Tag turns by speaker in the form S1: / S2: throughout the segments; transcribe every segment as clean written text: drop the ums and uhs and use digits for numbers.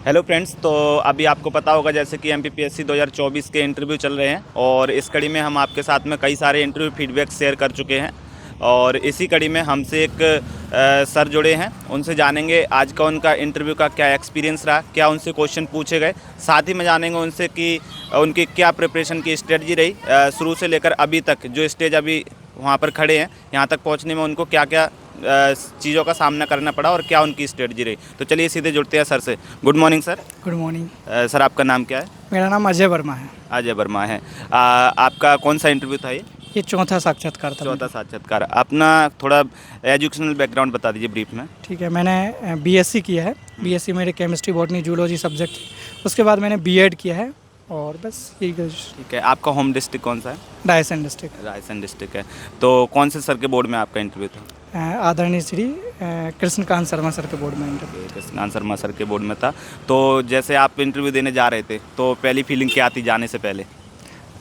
S1: Hello friends, तो अभी आपको पता होगा जैसे कि एमपीपीएससी 2024 के इंटरव्यू चल रहे हैं और इस कड़ी में हम आपके साथ में कई सारे इंटरव्यू फीडबैक शेयर कर चुके हैं। और इसी कड़ी में हमसे एक सर जुड़े हैं, उनसे जानेंगे आज का उनका इंटरव्यू का क्या एक्सपीरियंस रहा, क्या उनसे क्वेश्चन पूछे गए। साथ ही में जानेंगे उनसे कि उनकी क्या प्रिपरेशन की स्ट्रेटजी रही शुरू से लेकर अभी तक, जो स्टेज अभी वहाँ पर खड़े हैं, यहाँ तक पहुँचने में उनको क्या क्या चीज़ों का सामना करना पड़ा और क्या उनकी स्ट्रेटजी रही। तो चलिए सीधे जुड़ते हैं सर से। Good morning sir.
S2: Good morning.
S1: Sir आपका नाम क्या है?
S2: मेरा नाम अजय वर्मा है।
S1: अजय वर्मा है। आपका कौन सा इंटरव्यू था ये?
S2: चौथा साक्षात्कार था।
S1: चौथा साक्षात्कार। अपना थोड़ा एजुकेशनल बैकग्राउंड बता दीजिए ब्रीफ में।
S2: ठीक है, मैंने बीएससी किया है। बीएससी मेरे केमिस्ट्री बॉटनी जूलॉजी सब्जेक्ट। उसके बाद मैंने बीएड किया है और बस यही ग्रेजुएशन।
S1: ठीक है, आपका होम डिस्ट्रिक्ट कौन सा है?
S2: रायसेन डिस्ट्रिक्ट।
S1: रायसेन डिस्ट्रिक्ट है। तो कौन से सर के बोर्ड में आपका इंटरव्यू था?
S2: आदरणीय श्री कृष्णकांत शर्मा सर के बोर्ड में इंटरव्यू।
S1: कृष्णकांत शर्मा सर के बोर्ड में था। तो जैसे आप इंटरव्यू देने जा रहे थे तो पहली फीलिंग क्या थी जाने से पहले?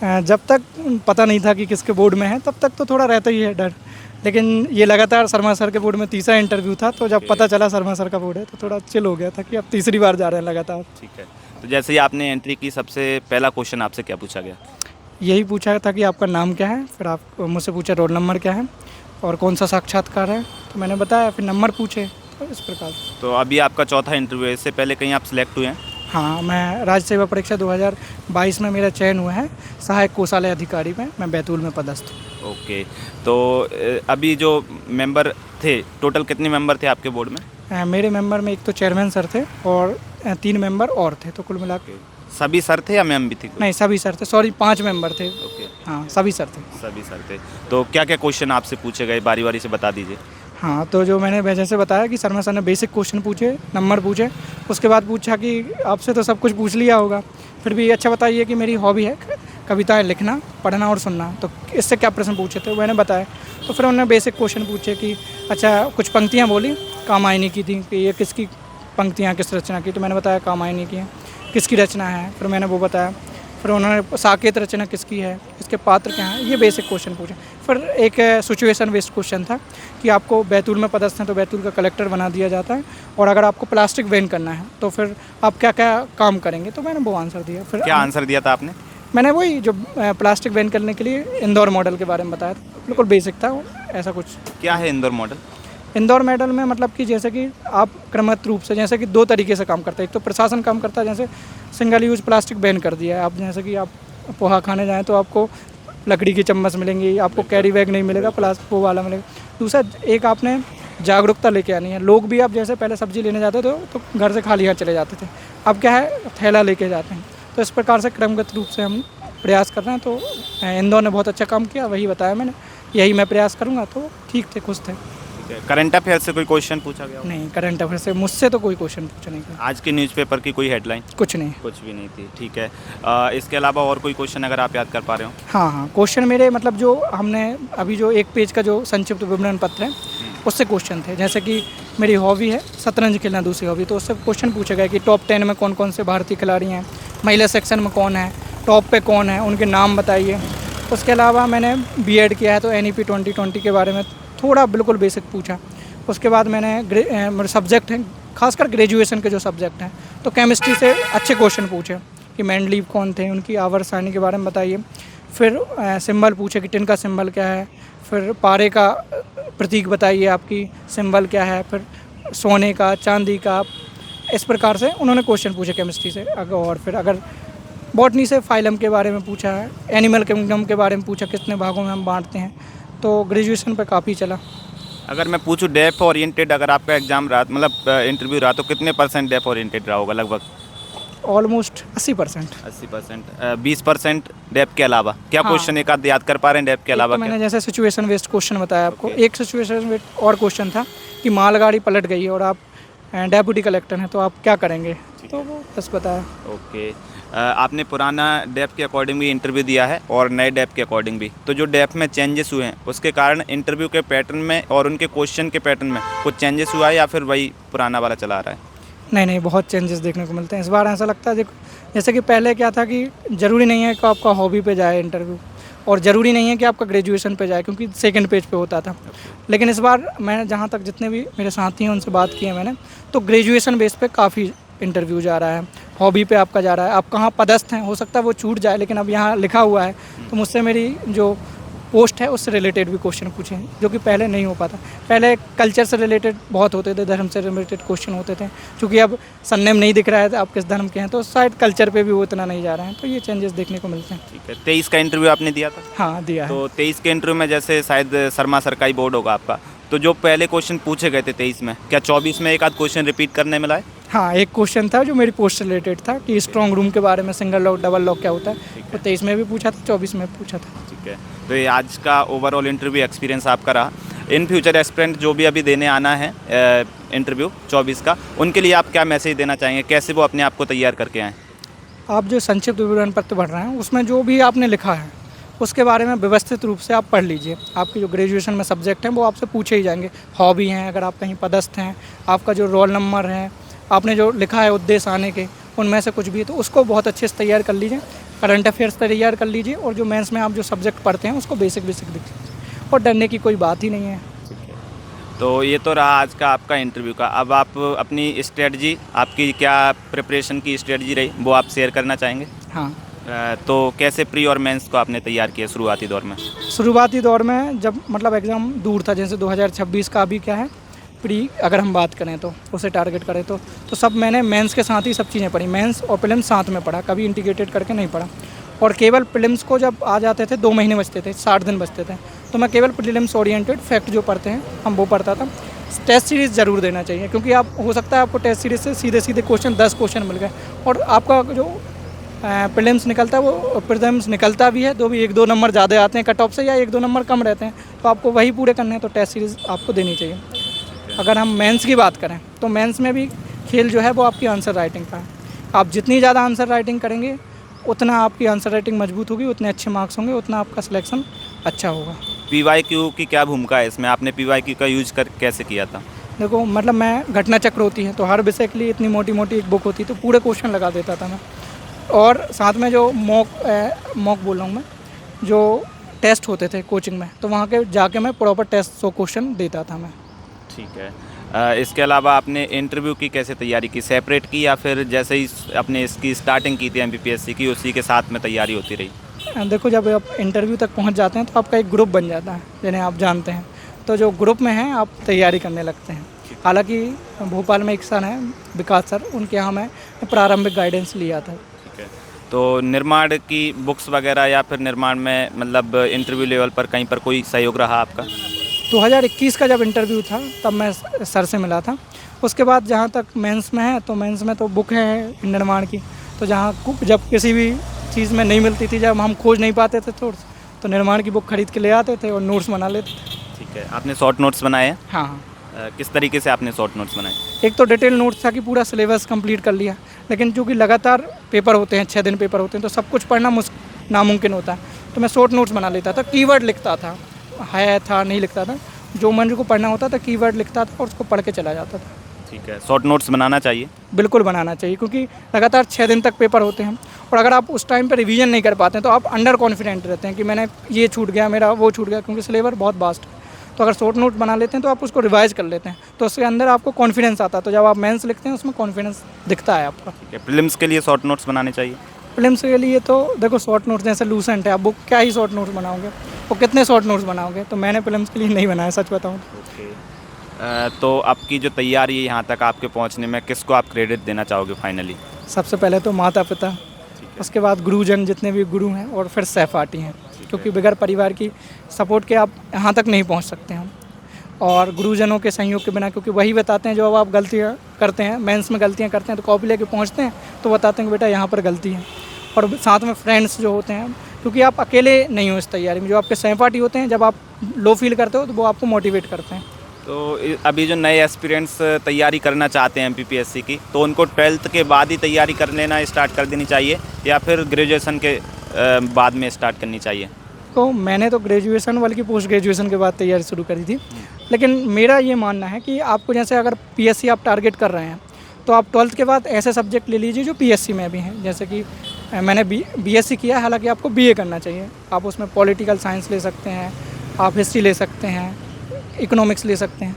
S2: जब तक पता नहीं था कि किसके बोर्ड में है तब तक तो थोड़ा रहता ही है डर, लेकिन ये लगातार शर्मा सर के बोर्ड में तीसरा इंटरव्यू था, तो जब पता चला शर्मा सर का बोर्ड है तो थोड़ा चिल हो गया था कि अब तीसरी बार जा रहे हैं लगातार।
S1: ठीक है, तो जैसे ही आपने एंट्री की, सबसे पहला क्वेश्चन आपसे क्या पूछा गया?
S2: यही पूछा था कि आपका नाम क्या है, फिर आप मुझसे पूछा रोल नंबर क्या है और कौन सा साक्षात्कार है, तो मैंने बताया, फिर नंबर पूछे, तो इस प्रकार।
S1: तो अभी आपका चौथा इंटरव्यू है, इससे पहले कहीं आप सिलेक्ट हुए हैं?
S2: हाँ, मैं राज्य सेवा परीक्षा 2022 में मेरा चयन हुआ है सहायक कोषालय अधिकारी में, मैं बैतूल में पदस्थ हूँ।
S1: ओके, तो अभी जो मेंबर थे, टोटल कितने मेंबर थे आपके बोर्ड में?
S2: मेरे मेंबर में एक तो चेयरमैन सर थे और 3 मेंबर और थे, तो कुल मिला के।
S1: सभी सर थे या मैम भी थी कोई?
S2: नहीं, सभी सर थे, सॉरी 5 मेंबर थे।
S1: ओके,
S2: हाँ, सभी सर थे।
S1: सभी सर थे। तो क्या क्या क्वेश्चन आपसे पूछे गए, बारी बारी से बता दीजिए।
S2: हाँ, तो जो मैंने जैसे बताया कि शर्मा सर ने बेसिक क्वेश्चन पूछे, नंबर पूछे, उसके बाद पूछा कि आपसे तो सब कुछ पूछ लिया होगा, फिर भी अच्छा बताइए कि मेरी हॉबी है कविताएं लिखना, पढ़ना और सुनना, तो इससे क्या प्रश्न पूछे थे, मैंने बताया। तो फिर उन्होंने बेसिक क्वेश्चन पूछे कि अच्छा, कुछ पंक्तियाँ बोली कामायनी की थी कि ये किसकी पंक्तियाँ, किस रचना की, तो मैंने बताया कामायनी की है। किसकी रचना है, फिर मैंने वो बताया। फिर उन्होंने साकेत रचना किसकी है, इसके पात्र क्या हैं, ये बेसिक क्वेश्चन पूछे। फिर एक सिचुएशन बेस्ड क्वेश्चन था कि आपको बैतूल में पदस्थ हैं तो बैतूल का कलेक्टर बना दिया जाता है, और अगर आपको प्लास्टिक बैन करना है तो फिर आप क्या क्या काम करेंगे, तो मैंने वो आंसर दिया। फिर
S1: क्या आंसर दिया था आपने?
S2: मैंने वही जो प्लास्टिक बैन करने के लिए इंदौर मॉडल के बारे में बताया था, बिल्कुल बेसिक था वो, ऐसा कुछ।
S1: क्या है इंदौर मॉडल?
S2: इंदौर मॉडल में मतलब कि जैसे कि आप क्रमबद्ध रूप से, जैसे कि 2 तरीके से काम करता है। एक तो प्रशासन काम करता है, जैसे सिंगल यूज प्लास्टिक बैन कर दिया है, आप जैसे कि आप पोहा खाने जाएं तो आपको लकड़ी की चम्मच मिलेंगी, आपको कैरी बैग नहीं मिलेगा, प्लास्टिक वो वाला मिलेगा। दूसरा, एक आपने जागरूकता लेके आनी है। लोग भी आप जैसे पहले सब्जी लेने जाते थे तो घर से खाली हाथ चले जाते थे, अब क्या है, थैला लेके जाते हैं। तो इस प्रकार से क्रमगत रूप से हम प्रयास कर रहे हैं। तो इंदौर ने बहुत अच्छा काम किया, वही बताया मैंने, यही मैं प्रयास करूँगा। तो ठीक थे, खुश थे।
S1: करंट अफेयर से कोई क्वेश्चन पूछा गया?
S2: नहीं, करंट अफेयर से मुझसे तो कोई क्वेश्चन पूछा नहीं गया।
S1: आज के न्यूज़पेपर की कोई हेडलाइन?
S2: कुछ नहीं।
S1: कुछ भी नहीं थी। ठीक है, इसके अलावा और कोई क्वेश्चन अगर आप याद कर पा रहे हो?
S2: हाँ, क्वेश्चन मेरे मतलब जो हमने अभी जो 1 पेज का जो संक्षिप्त विवरण पत्र है उससे क्वेश्चन थे। जैसे कि मेरी हॉबी है शतरंज खेलना, दूसरी हॉबी, तो उससे क्वेश्चन पूछे गए कि टॉप 10 में कौन कौन से भारतीय खिलाड़ी हैं, महिला सेक्शन में कौन है, टॉप पे कौन है, उनके नाम बताइए। उसके अलावा मैंने बीएड किया है तो NEP 2020 के बारे में थोड़ा बिल्कुल बेसिक पूछा। उसके बाद मैंने मेरे सब्जेक्ट हैं, खासकर ग्रेजुएशन के जो सब्जेक्ट हैं, तो केमिस्ट्री से अच्छे क्वेश्चन पूछे कि मेंडलीव कौन थे, उनकी आवर्त सारणी के बारे में बताइए। फिर सिंबल पूछे कि टिन का सिंबल क्या है, फिर पारे का प्रतीक बताइए, आपकी सिंबल क्या है, फिर सोने का, चांदी का, इस प्रकार से उन्होंने क्वेश्चन पूछे केमिस्ट्री से। और फिर अगर बॉटनी से फाइलम के बारे में पूछा है, एनिमल किंगडम के बारे में पूछा, कितने भागों में हम बांटते हैं, तो ग्रेजुएशन पर काफ़ी चला।
S1: अगर मैं पूछूं डेफ ओरिएंटेड, अगर आपका एग्जाम रहा, मतलब इंटरव्यू रहा, तो कितने % डेफ ओरिएंटेड रहा होगा लगभग?
S2: ऑलमोस्ट 80%।
S1: 80%। 20% डेफ के अलावा क्या
S2: हाँ।
S1: क्वेश्चन एक आध याद कर पा रहे हैं डेफ के अलावा?
S2: तो मैंने जैसे सिचुएशन बेस्ड क्वेश्चन बताया आपको।
S1: Okay.
S2: एक सिचुएशन बेस्ड और क्वेश्चन था कि मालगाड़ी पलट गई है और आप डेप्यूटी कलेक्टर हैं, तो आप क्या करेंगे, तो वो बस बताया।
S1: ओके, आपने पुराना डेफ के अकॉर्डिंग भी इंटरव्यू दिया है और नए डेफ के अकॉर्डिंग भी, तो जो डेफ में चेंजेस हुए हैं उसके कारण इंटरव्यू के पैटर्न में और उनके क्वेश्चन के पैटर्न में कुछ चेंजेस हुआ है या फिर वही पुराना वाला चला रहा है?
S2: नहीं, बहुत चेंजेस देखने को मिलते हैं इस बार। ऐसा लगता है देखो, जैसे कि पहले क्या था कि ज़रूरी नहीं है कि आपका हॉबी पे जाए इंटरव्यू, और ज़रूरी नहीं है कि आपका ग्रेजुएशन पे जाए, क्योंकि सेकंड पेज पे होता था। लेकिन इस बार मैंने जहाँ तक जितने भी मेरे साथी हैं उनसे बात की है मैंने, तो ग्रेजुएशन बेस पे काफ़ी इंटरव्यू जा रहा है, हॉबी पे आपका जा रहा है, आप कहाँ पदस्थ हैं, हो सकता है वो छूट जाए, लेकिन अब यहाँ लिखा हुआ है तो मुझसे मेरी जो पोस्ट है उससे रिलेटेड भी क्वेश्चन पूछे, जो कि पहले नहीं हो पाता। पहले कल्चर से रिलेटेड बहुत होते थे, धर्म से रिलेटेड क्वेश्चन होते थे। क्योंकि अब सरनेम नहीं दिख रहा है आप किस धर्म के हैं, तो शायद कल्चर पे भी वो इतना नहीं जा रहे हैं, तो ये चेंजेस देखने को मिलते हैं।
S1: ठीक है, 23 का इंटरव्यू आपने दिया था?
S2: हाँ, दिया है।
S1: तो 23 के इंटरव्यू में जैसे शायद शर्मा सर का ही बोर्ड होगा आपका, तो जो पहले क्वेश्चन पूछे गए थे 23 में, क्या 24 में एक आध क्वेश्चन रिपीट करने मिला है?
S2: हाँ, एक क्वेश्चन था जो मेरी पोस्ट से रिलेटेड था कि स्ट्रॉन्ग रूम के बारे में, सिंगल लॉक डबल लॉक क्या होता है, तो 23 में भी पूछा था, 24 में पूछा था।
S1: ठीक है, तो ये आज का ओवरऑल इंटरव्यू एक्सपीरियंस आपका रहा। इन फ्यूचर एस्पिरेंट जो भी अभी देने आना है इंटरव्यू 24 का, उनके लिए आप क्या मैसेज देना चाहेंगे, कैसे वो अपने आप को तैयार करके आएँ?
S2: आप जो संक्षिप्त विवरण पत्र पढ़ रहे हैं उसमें जो भी आपने लिखा है उसके बारे में व्यवस्थित रूप से आप पढ़ लीजिए। आपके जो ग्रेजुएशन में सब्जेक्ट हैं वो आपसे पूछे ही जाएंगे। हॉबी हैं, अगर आप कहीं पदस्थ हैं, आपका जो रोल नंबर है, आपने जो लिखा है उद्देश्य आने के, उनमें से कुछ भी है तो उसको बहुत अच्छे से तैयार कर लीजिए। करंट अफेयर्स तैयार कर लीजिए, और जो मेंस में आप जो सब्जेक्ट पढ़ते हैं उसको बेसिक लिख लीजिए, और डरने की कोई बात ही नहीं है।
S1: तो ये तो रहा आज का आपका इंटरव्यू का। अब आप अपनी स्ट्रेटजी, आपकी क्या प्रिपरेशन की स्ट्रेटजी रही, वो आप शेयर करना चाहेंगे?
S2: हाँ,
S1: तो कैसे प्री और मेंस को आपने तैयार किया शुरुआती दौर में?
S2: शुरुआती दौर में जब मतलब एग्ज़ाम दूर था, जैसे 2026 का अभी क्या है प्री, अगर हम बात करें तो उसे टारगेट करें तो सब मैंने मेंस के साथ ही सब चीज़ें पढ़ी। मेंस और प्रीलिम्स साथ में पढ़ा, कभी इंटीग्रेटेड करके नहीं पढ़ा। और केवल प्रीलिम्स को जब आ जाते थे 2 महीने बचते थे, 60 दिन बचते थे, तो मैं केवल प्रीलिम्स ओरिएंटेड फैक्ट जो पढ़ते हैं हम वो पढ़ता था। टेस्ट सीरीज़ ज़रूर देना चाहिए, क्योंकि आप हो सकता है आपको टेस्ट सीरीज़ से सीधे सीधे क्वेश्चन 10 क्वेश्चन मिल गए, और आपका जो प्रीलिम्स निकलता है वो प्रीलिम्स निकलता भी है, तो भी 1-2 नंबर ज़्यादा आते हैं कट ऑफ से, या 1-2 नंबर कम रहते हैं, तो आपको वही पूरे करने हैं, तो टेस्ट सीरीज़ आपको देनी चाहिए। अगर हम मेंस की बात करें तो मेंस में भी खेल जो है वो आपकी आंसर राइटिंग का है। आप जितनी ज़्यादा आंसर राइटिंग करेंगे उतना आपकी आंसर राइटिंग मजबूत होगी, उतने अच्छे मार्क्स होंगे, उतना आपका सिलेक्शन अच्छा होगा।
S1: PYQ की क्या भूमिका है इसमें? आपने PYQ का यूज कर कैसे किया था?
S2: देखो, मतलब मैं घटना चक्र होती है तो हर विषय के लिए इतनी मोटी मोटी एक बुक होती है, तो पूरे क्वेश्चन लगा देता था मैं। और साथ में जो मॉक बोल रहा हूँ मैं, जो टेस्ट होते थे कोचिंग में, तो वहाँ के जाके मैं प्रॉपर टेस्ट 100 क्वेश्चन देता था मैं।
S1: ठीक है, इसके अलावा आपने इंटरव्यू की कैसे तैयारी की? सेपरेट की या फिर जैसे ही आपने इसकी स्टार्टिंग की थी MPPSC की, उसी के साथ में तैयारी होती रही?
S2: देखो, जब आप इंटरव्यू तक पहुंच जाते हैं तो आपका एक ग्रुप बन जाता है जिन्हें आप जानते हैं, तो जो ग्रुप में हैं आप तैयारी करने लगते हैं। हालांकि भोपाल में एक सर हैं विकास सर, उनके यहाँ मैं प्रारंभिक गाइडेंस लिया था।
S1: ठीक है, तो निर्माण की बुक्स वगैरह या फिर निर्माण में मतलब इंटरव्यू लेवल पर कहीं पर कोई सहयोग रहा आपका?
S2: 2021 का जब इंटरव्यू था तब मैं सर से मिला था। उसके बाद जहाँ तक मेंस में है, तो मेंस में तो बुक है निर्माण की, तो जब किसी भी चीज़ में नहीं मिलती थी, जब हम खोज नहीं पाते थे तो निर्माण की बुक खरीद के ले आते थे और नोट्स बना लेते थे।
S1: ठीक है, आपने शॉर्ट नोट्स बनाए हैं?
S2: हाँ।
S1: किस तरीके से आपने शॉर्ट नोट्स बनाए?
S2: एक तो डिटेल नोट्स था कि पूरा सिलेबस कंप्लीट कर लिया, लेकिन चूँकि लगातार पेपर होते हैं, 6 दिन पेपर होते हैं, तो सब कुछ पढ़ना नामुमकिन होता है, तो मैं शॉर्ट नोट्स बना लेता था। कीवर्ड लिखता था, था नहीं लिखता था, जो मन को पढ़ना होता था कीवर्ड लिखता था और उसको पढ़ के चला जाता था।
S1: ठीक है, शॉर्ट नोट्स बनाना चाहिए? बिल्कुल
S2: बनाना चाहिए, क्योंकि लगातार 6 दिन तक पेपर होते हैं, और अगर आप उस टाइम पर रिवीजन नहीं कर पाते हैं तो आप अंडर कॉन्फिडेंट रहते हैं कि मैंने ये छूट गया, मेरा वो छूट गया, क्योंकि सिलेबस बहुत वास्ट है। तो अगर शॉर्ट नोट बना लेते हैं तो आप उसको रिवाइज कर लेते हैं, तो उसके अंदर आपको कॉन्फिडेंस आता है, तो जब आप मेंस लिखते हैं उसमें कॉन्फिडेंस दिखता है आपका।
S1: ठीक है, प्रीलिम्स के लिए शॉर्ट नोट्स बनाने चाहिए?
S2: प्रीलिम्स के लिए तो देखो, शॉर्ट नोट्स जैसे लूसेंट है, आप बुक क्या ही शॉर्ट नोट्स बनाओगे, वो कितने शॉर्ट नोट्स बनाओगे, तो मैंने प्रीलिम्स के लिए नहीं बनाया, सच बताऊँ।
S1: ओके, तो आपकी जो तैयारी है यहाँ तक आपके पहुँचने में, किसको आप क्रेडिट देना चाहोगे फाइनली?
S2: सबसे पहले तो माता पिता, उसके बाद गुरुजन जितने भी गुरु हैं, और फिर सहपाठी हैं, क्योंकि बगैर परिवार की सपोर्ट के आप यहाँ तक नहीं पहुँच सकते हैं। और गुरुजनों के सहयोग के बिना, क्योंकि वही बताते हैं जो अब आप गलतियाँ करते हैं, मेंस में गलतियाँ करते हैं, तो कॉपी लेके पहुँचते हैं तो बताते हैं कि बेटा यहाँ पर गलती है। और साथ में फ्रेंड्स जो होते हैं, क्योंकि आप अकेले नहीं हो इस तैयारी में, जो आपके सहपाठी होते हैं, जब आप लो फील करते हो तो वो आपको मोटिवेट करते हैं।
S1: तो अभी जो नए एस्पिरेंट्स तैयारी करना चाहते हैं MPPSC की, तो उनको 12th के बाद ही तैयारी कर लेना स्टार्ट कर देनी चाहिए या फिर ग्रेजुएशन के बाद में स्टार्ट करनी चाहिए?
S2: तो मैंने तो ग्रेजुएशन बल्कि पोस्ट ग्रेजुएशन के बाद तैयारी शुरू करी थी, लेकिन मेरा ये मानना है कि आपको जैसे अगर PSC आप टारगेट कर रहे हैं तो आप 12th के बाद ऐसे सब्जेक्ट ले लीजिए जो PSC में भी हैं। जैसे कि मैंने BSc किया है, हालांकि आपको BA करना चाहिए। आप उसमें पॉलिटिकल साइंस ले सकते हैं, आप हिस्ट्री ले सकते हैं, इकोनॉमिक्स ले सकते हैं,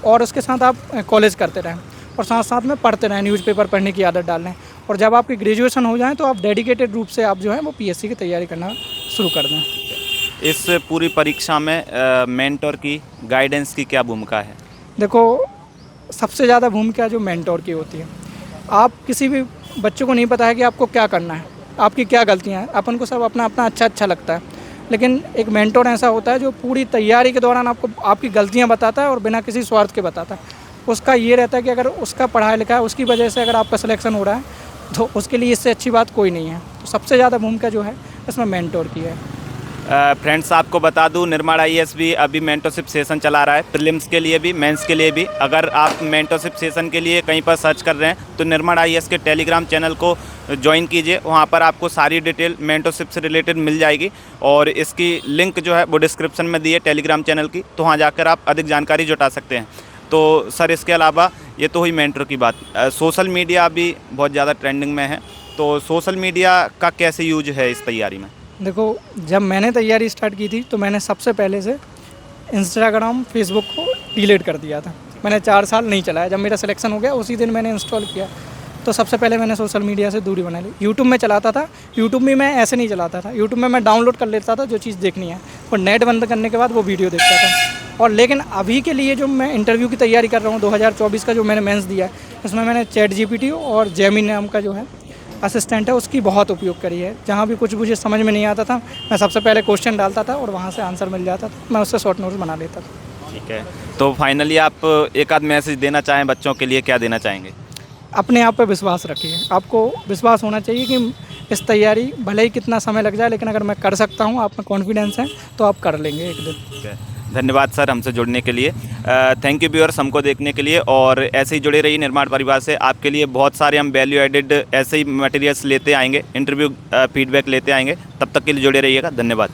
S2: और उसके साथ आप कॉलेज करते रहें। और साथ साथ में पढ़ते रहें, न्यूज़पेपर पढ़ने की आदत डाल लें। और जब आपकी ग्रेजुएशन हो जाए तो आप डेडिकेटेड रूप से आप जो है वो पीएससी की तैयारी करना शुरू कर दें।
S1: इस पूरी परीक्षा में मेंटर की गाइडेंस की क्या भूमिका है?
S2: देखो, सबसे ज़्यादा भूमिका जो मेंटोर की होती है। आप किसी भी बच्चों को नहीं पता है कि आपको क्या करना है, आपकी क्या गलतियाँ हैं, अपन को सब अपना अपना अच्छा लगता है, लेकिन एक मेंटोर ऐसा होता है जो पूरी तैयारी के दौरान आपको आपकी गलतियाँ बताता है और बिना किसी स्वार्थ के बताता है। उसका ये रहता है कि अगर उसका पढ़ाई लिखा है, उसकी वजह से अगर आपका सिलेक्शन हो रहा है तो उसके लिए इससे अच्छी बात कोई नहीं है। तो सबसे ज़्यादा भूमिका जो है इसमें मेंटोर की है।
S1: फ्रेंड्स, आपको बता दूं, निर्माण आईएएस भी अभी मेंटरशिप सेशन चला रहा है, प्रीलिम्स के लिए भी, मेंस के लिए भी। अगर आप मेंटरशिप सेशन के लिए कहीं पर सर्च कर रहे हैं तो निर्माण आईएएस के टेलीग्राम चैनल को ज्वाइन कीजिए। वहां पर आपको सारी डिटेल मेंटरशिप से रिलेटेड मिल जाएगी और इसकी लिंक जो है वो डिस्क्रिप्शन में दी है टेलीग्राम चैनल की, तो वहाँ जाकर आप अधिक जानकारी जुटा सकते हैं। तो सर, इसके अलावा ये तो हुई मेंटर की बात। सोशल मीडिया अभी बहुत ज़्यादा ट्रेंडिंग में है, तो सोशल मीडिया का कैसे यूज है इस तैयारी में?
S2: देखो, जब मैंने तैयारी स्टार्ट की थी तो मैंने सबसे पहले से इंस्टाग्राम, फेसबुक को डिलीट कर दिया था। मैंने 4 साल नहीं चलाया। जब मेरा सिलेक्शन हो गया उसी दिन मैंने इंस्टॉल किया। तो सबसे पहले मैंने सोशल मीडिया से दूरी बना ली। यूट्यूब में चलाता था, यूट्यूब में मैं ऐसे नहीं चलाता था। यूट्यूब में मैं डाउनलोड कर लेता था जो चीज़ देखनी है, और नेट बंद करने के बाद वो वीडियो देखता था। और लेकिन अभी के लिए जो मैं इंटरव्यू की तैयारी कर रहा हूँ 2024 का, जो मैंने मेंस दिया है, इसमें मैंने ChatGPT और जेमिनी नाम का जो है असिस्टेंट है उसकी बहुत उपयोग करी है। जहाँ भी कुछ मुझे समझ में नहीं आता था, मैं सबसे पहले क्वेश्चन डालता था और वहाँ से आंसर मिल जाता था। मैं उससे शॉर्ट नोट्स बना लेता था।
S1: ठीक है, तो फाइनली आप एक आध मैसेज देना चाहें बच्चों के लिए, क्या देना चाहेंगे?
S2: अपने आप पे विश्वास रखिए। आपको विश्वास होना चाहिए कि इस तैयारी भले ही कितना समय लग जाए, लेकिन अगर मैं कर सकता हूँ, आप में कॉन्फिडेंस है, तो आप कर लेंगे एक दिन।
S1: ठीक है, धन्यवाद सर हमसे जुड़ने के लिए। थैंक यू व्यूअर्स हमको देखने के लिए, और ऐसे ही जुड़े रहिए निर्माण परिवार से। आपके लिए बहुत सारे हम वैल्यू एडेड ऐसे ही मटेरियल्स लेते आएंगे, इंटरव्यू फीडबैक लेते आएंगे। तब तक के लिए जुड़े रहिएगा। धन्यवाद।